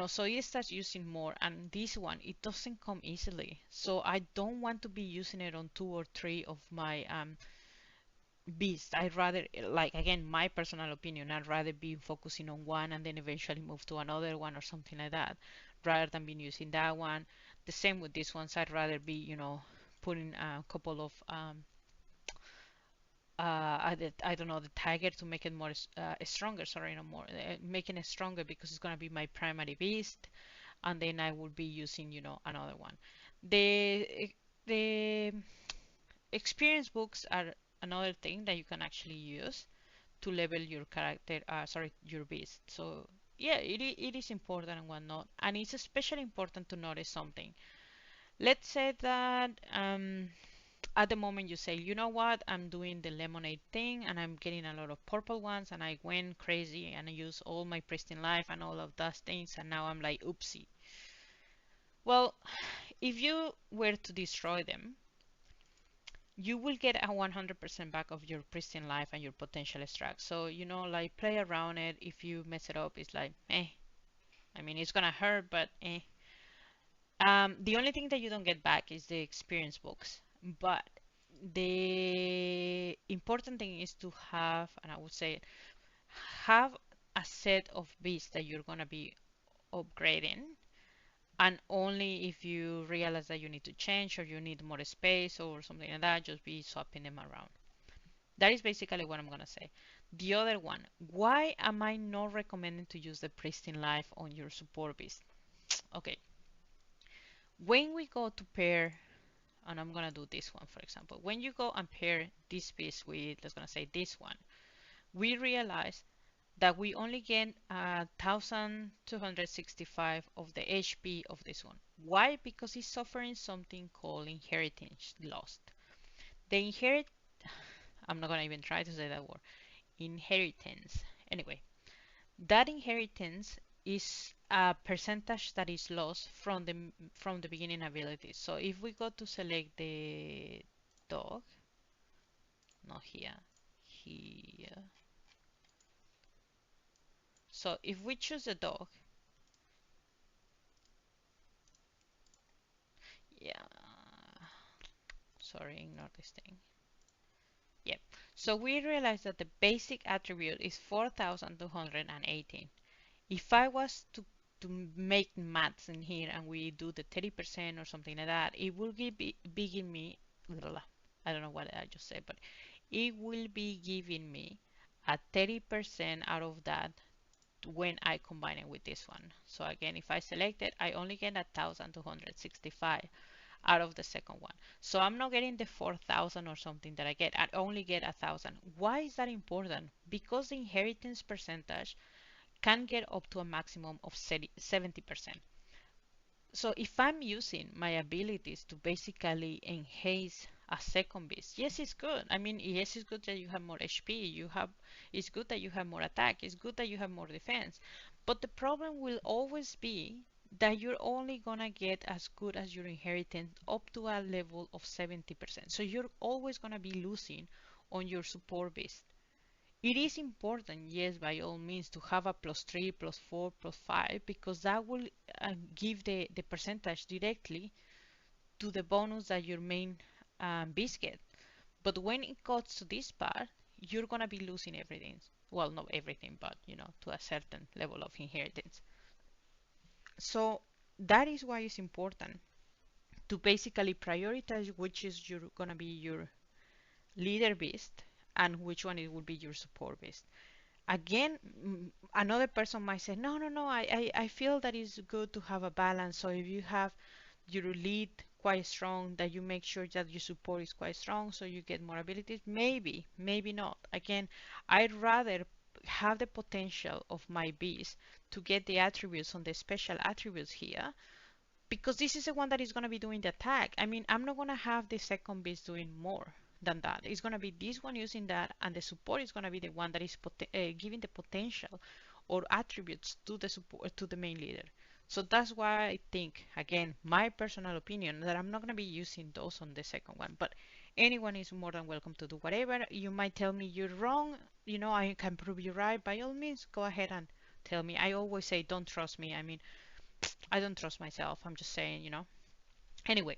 So it starts using more, and this one, it doesn't come easily. So I don't want to be using it on 2 or 3 of my beasts. I'd rather, like, again, my personal opinion, I'd rather be focusing on one and then eventually move to another one or something like that, rather than being using that one. The same with these ones. I'd rather be, putting a couple of I don't know, the tiger, to make it more stronger. Sorry, no more making it stronger, because it's gonna be my primary beast, and then I will be using, another one. The experience books are another thing that you can actually use to level your character. Sorry, your beast. So yeah, it is important and whatnot, and it's especially important to notice something. Let's say that at the moment you say, you know what, I'm doing the lemonade thing and I'm getting a lot of purple ones, and I went crazy and I used all my pristine life and all of those things, and now I'm like, oopsie. Well, if you were to destroy them, you will get a 100% back of your pristine life and your potential extract. So, like, play around it. If you mess it up, it's like, eh. I mean, it's gonna hurt, but eh. The only thing that you don't get back is the experience books. But the important thing is to have, and I would say, have a set of beasts that you're gonna be upgrading, and only if you realize that you need to change or you need more space or something like that, just be swapping them around. That is basically what I'm gonna say. The other one, why am I not recommending to use the pristine life on your support beast? Okay, when we go to pair, and I'm gonna do this one for example, when you go and pair this piece with, let's gonna say, this one, we realize that we only get 1265 of the HP of this one. Why? Because it's suffering something called inheritance loss. The I'm not gonna even try to say that word. Inheritance. Anyway, that inheritance is a percentage that is lost from the beginning ability. So if we go to select the dog, not here, here. So if we choose the dog, yeah, sorry, ignore this thing. Yep. So we realize that the basic attribute is 4218. If I was to make maths in here and we do the 30% or something like that, it will be giving me, I don't know what I just said, but it will be giving me a 30% out of that when I combine it with this one. So again, if I select it, I only get 1265 out of the second one. So I'm not getting the 4,000 or something that I get. I only get 1,000. Why is that important? Because the inheritance percentage can get up to a maximum of 70%. So if I'm using my abilities to basically enhance a second beast, yes, it's good. I mean, yes, it's good that you have more HP. It's good that you have more attack. It's good that you have more defense. But the problem will always be that you're only gonna get as good as your inheritance up to a level of 70%. So you're always gonna be losing on your support beast. It is important, yes, by all means, to have a +3, +4, +5, because that will give the percentage directly to the bonus that your main beast get. But when it comes to this part, you're gonna be losing everything. Well, not everything, but to a certain level of inheritance. So that is why it's important to basically prioritize which is gonna be your leader beast and which one it will be your support beast. Again, another person might say, no, no, no, I feel that it's good to have a balance. So if you have your lead quite strong, that you make sure that your support is quite strong so you get more abilities. Maybe, maybe not. Again, I'd rather have the potential of my beast to get the attributes on the special attributes here, because this is the one that is going to be doing the attack. I mean, I'm not going to have the second beast doing more than that. It's going to be this one using that, and the support is going to be the one that is giving the potential or attributes to the support, to the main leader. So that's why I think, again, my personal opinion, that I'm not going to be using those on the second one. But anyone is more than welcome to do whatever. You might tell me you're wrong. I can prove you right. By all means, go ahead and tell me. I always say, don't trust me. I mean, I don't trust myself. I'm just saying. Anyway,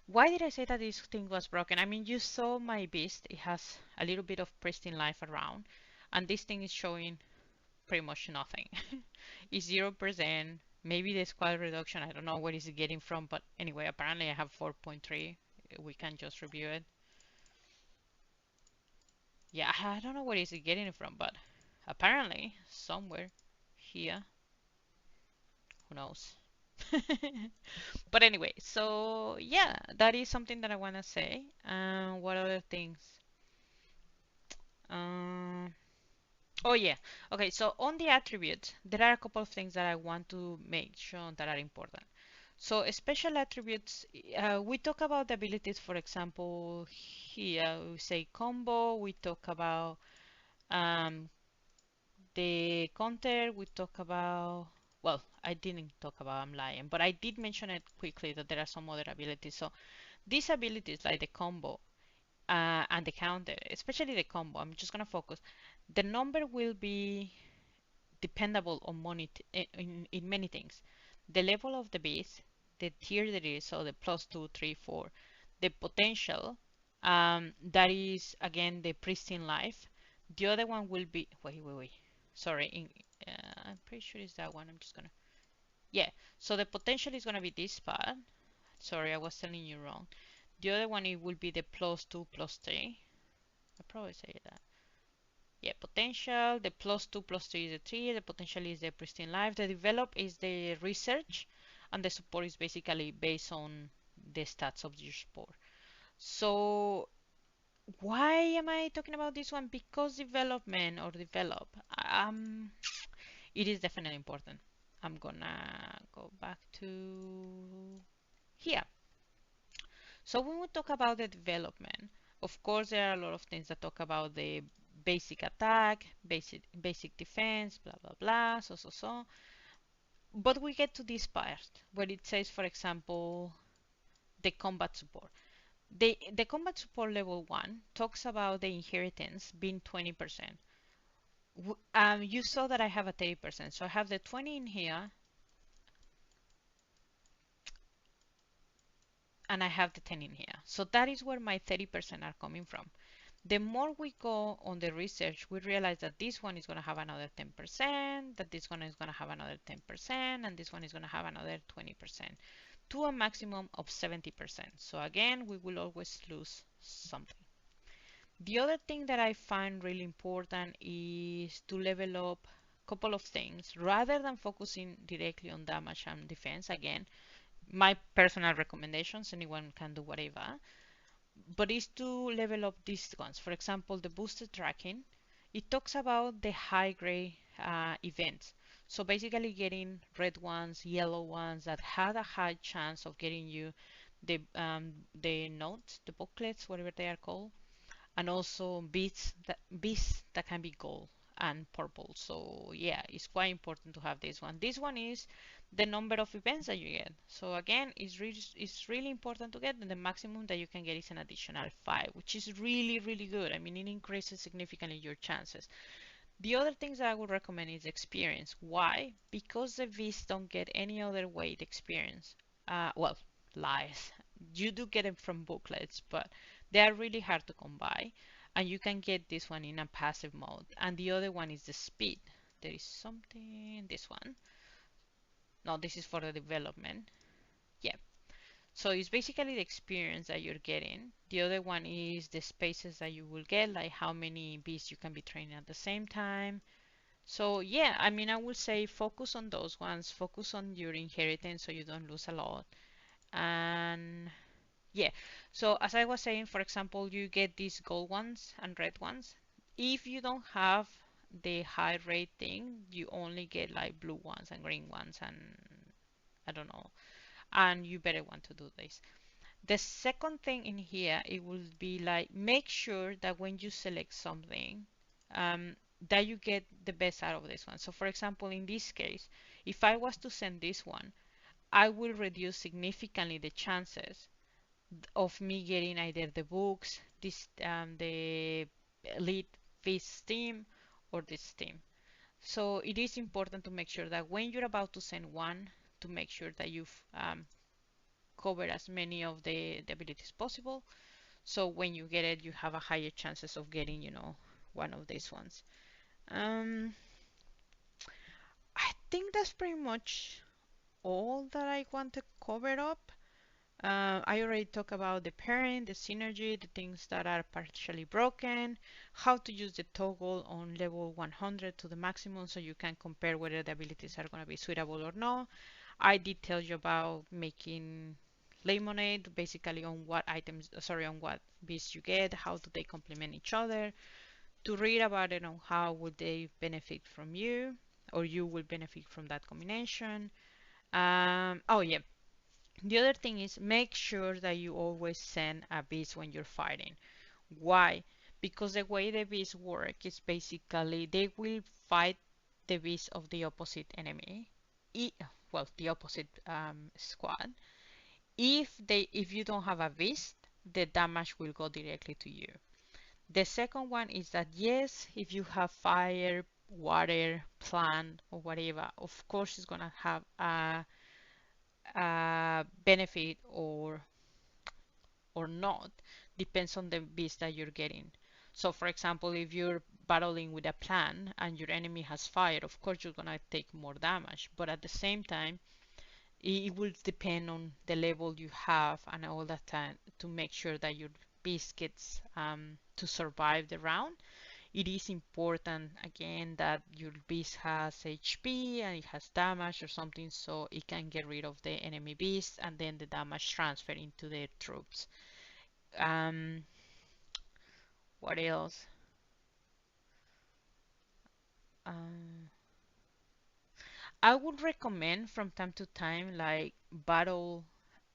why did I say that this thing was broken? I mean, you saw my beast. It has a little bit of pristine life around, and this thing is showing pretty much nothing. It's 0%. Maybe the squad reduction, I don't know where is it getting from, but anyway, apparently I have 4.3. We can just review it. Yeah, I don't know where is it getting it from, but apparently somewhere here, who knows? But anyway, so yeah, that is something that I want to say. What other things? Um, oh yeah. Okay, so on the attributes, there are a couple of things that I want to make sure that are important. So special attributes, we talk about the abilities, for example, here we say combo, we talk about um, the counter, we talk about, well, I didn't talk about, I'm lying, but I did mention it quickly that there are some other abilities. So these abilities like the combo and the counter, especially the combo, I'm just gonna focus. The number will be dependable on in many things. The level of the base, the tier that is, so the +2, 3, 4, the potential, that is again the pristine life. The other one will be, wait. Sorry, I'm pretty sure it's that one. I'm just gonna, yeah. So the potential is gonna be this part. Sorry, I was telling you wrong. The other one, it will be the +2, +3. I probably say that. Yeah, potential, the +2, +3 is the 3, the potential is the pristine life, the develop is the research, and the support is basically based on the stats of your support. So Why am I talking about this one? Because development or develop, it is definitely important. I'm gonna go back to here. So when we talk about the development, of course there are a lot of things that talk about the basic attack, basic defense, blah blah blah, so. But we get to this part where it says, for example, the combat support. The combat support level 1 talks about the inheritance being 20%. You saw that I have a 30%, so I have the 20 in here, and I have the 10 in here. So that is where my 30% are coming from. The more we go on the research, we realize that this one is going to have another 10%, that this one is going to have another 10%, and this one is going to have another 20%, to a maximum of 70%. So again, we will always lose something. The other thing that I find really important is to level up a couple of things rather than focusing directly on damage and defense. Again, my personal recommendations, anyone can do whatever, but is to level up these ones. For example, the boosted tracking, it talks about the high grade events. So basically getting red ones, yellow ones that had a high chance of getting you the notes, the booklets, whatever they are called, and also beads that can be gold and purple. So yeah, it's quite important to have this one. This one is the number of events that you get. So again, it's really important to get, and the maximum that you can get is an additional 5, which is really good. I mean, it increases significantly your chances. The other things that I would recommend is experience. Why? Because the beasts don't get any other way to experience. Well, lies. You do get them from booklets, but they are really hard to come by. And you can get this one in a passive mode. And the other one is the speed. There is something, this one. No, this is for the development. Yeah. So it's basically the experience that you're getting. The other one is the spaces that you will get, like how many beasts you can be training at the same time. So yeah, I mean, I would say focus on those ones, focus on your inheritance so you don't lose a lot. And yeah, so as I was saying, for example, you get these gold ones and red ones. If you don't have the high rate thing, you only get like blue ones and green ones and I don't know. And you better want to do this. The second thing in here, it will be like make sure that when you select something, um, that you get the best out of this one. So for example, in this case, if I was to send this one, I will reduce significantly the chances of me getting either the books, the elite feast team, or this team. So it is important to make sure that when you're about to send one, to make sure that you've covered as many of the abilities possible. So when you get it, you have a higher chances of getting, one of these ones. Um, I think that's pretty much all that I want to cover up. I already talked about the pairing, the synergy, the things that are partially broken, how to use the toggle on level 100 to the maximum so you can compare whether the abilities are going to be suitable or not. I did tell you about making lemonade, basically on what items, sorry, on what beasts you get, how do they complement each other, to read about it on how would they benefit from you, or you will benefit from that combination. Oh yeah, the other thing is make sure that you always send a beast when you're fighting. Why? Because the way the beasts work is basically they will fight the beast of the opposite enemy, well, the opposite squad. If you don't have a beast, the damage will go directly to you. The second one is that yes, if you have fire, water, plant, or whatever, of course it's gonna have a benefit or not, depends on the beast that you're getting. So for example, if you're battling with a plant and your enemy has fire, of course you're gonna take more damage. But at the same time, it will depend on the level you have and all that time to make sure that your beast gets to survive the round. It is important again that your beast has HP and it has damage or something so it can get rid of the enemy beast and then the damage transfer into the troops. Um, What else? Um, I would recommend from time to time like battle.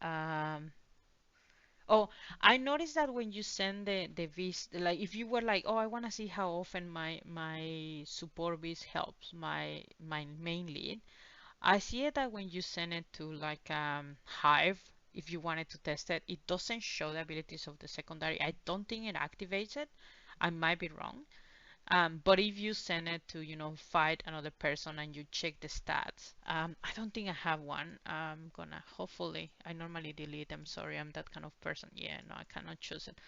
Um, oh, I noticed that when you send the vis, like if you were like, oh, I want to see how often my support vis helps my main lead. I see it that when you send it to like Hive, if you wanted to test it, it doesn't show the abilities of the secondary. I don't think it activates it. I might be wrong. But if you send it to, fight another person and you check the stats, I don't think I have one. I'm gonna, hopefully, I normally delete them. Sorry, I'm that kind of person. Yeah, no, I cannot choose it.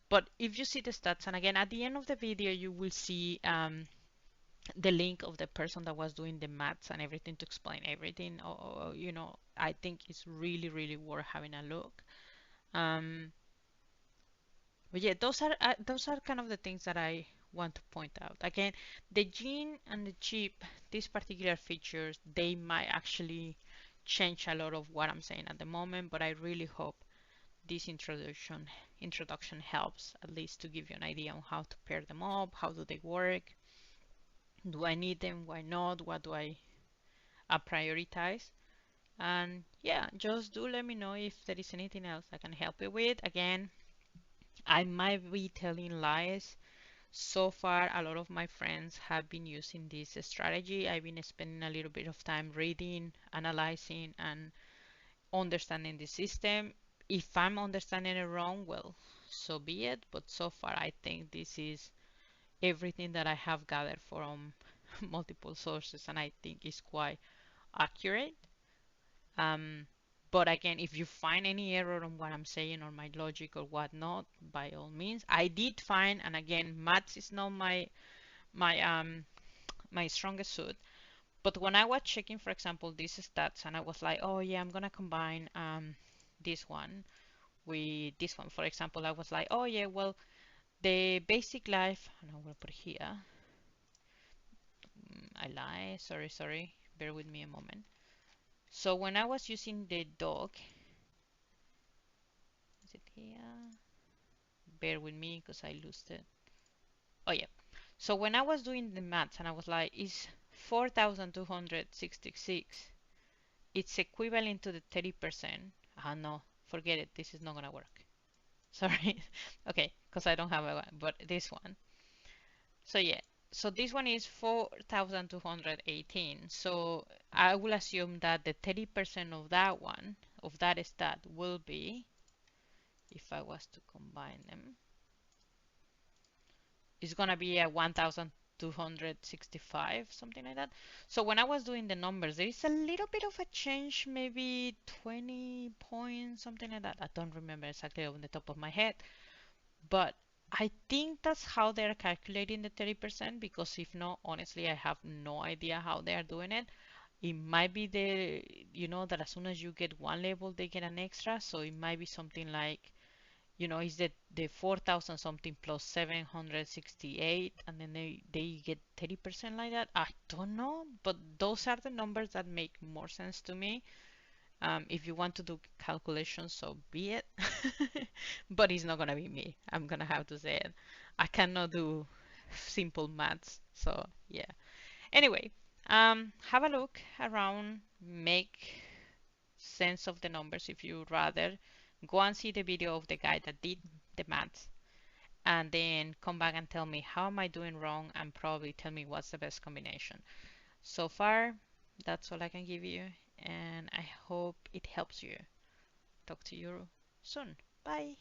But if you see the stats, and again, at the end of the video, you will see the link of the person that was doing the maths and everything to explain everything. I think it's really, really worth having a look. Um, but yeah, those are kind of the things that I want to point out. Again, the gene and the chip, these particular features, they might actually change a lot of what I'm saying at the moment, but I really hope this introduction helps at least to give you an idea on how to pair them up, how do they work, do I need them, why not, what do I prioritize. And yeah, just do let me know if there is anything else I can help you with. Again, I might be telling lies. So far, a lot of my friends have been using this strategy. I've been spending a little bit of time reading, analyzing, and understanding the system. If I'm understanding it wrong, well, so be it. But so far, I think this is everything that I have gathered from multiple sources, and I think is quite accurate. Um, but again, if you find any error on what I'm saying or my logic or whatnot, by all means. I did find, and again, maths is not my my strongest suit. But when I was checking, for example, these stats, and I was like, oh yeah, I'm gonna combine this one with this one. For example, I was like, oh yeah, well, the basic life, and I will put here. I lie. Sorry, sorry. Bear with me a moment. So when I was using the dog, is it here? Bear with me because I lost it. Oh yeah. So when I was doing the maths and I was like, is 4,266, it's equivalent to the 30%. Ah no, forget it. This is not gonna work. Sorry. Okay, because I don't have a one, but this one. So yeah. So this one is 4,218. So I will assume that the 30% of that one, of that stat, will be, if I was to combine them, it's gonna be a 1,265, something like that. So when I was doing the numbers, there is a little bit of a change, maybe 20 points, something like that. I don't remember exactly on the top of my head, but I think that's how they're calculating the 30%, because if not, honestly, I have no idea how they are doing it. It might be that as soon as you get one level, they get an extra. So it might be something like, is the 4,000 something plus 768, and then they get 30% like that. I don't know, but those are the numbers that make more sense to me. If you want to do calculations, so be it. But it's not gonna be me. I'm gonna have to say it. I cannot do simple maths. So yeah. Anyway, have a look around, make sense of the numbers if you rather. Go and see the video of the guy that did the maths, and then come back and tell me how am I doing wrong, and probably tell me what's the best combination. So far, that's all I can give you, and I hope it helps you. Talk to you soon. Bye.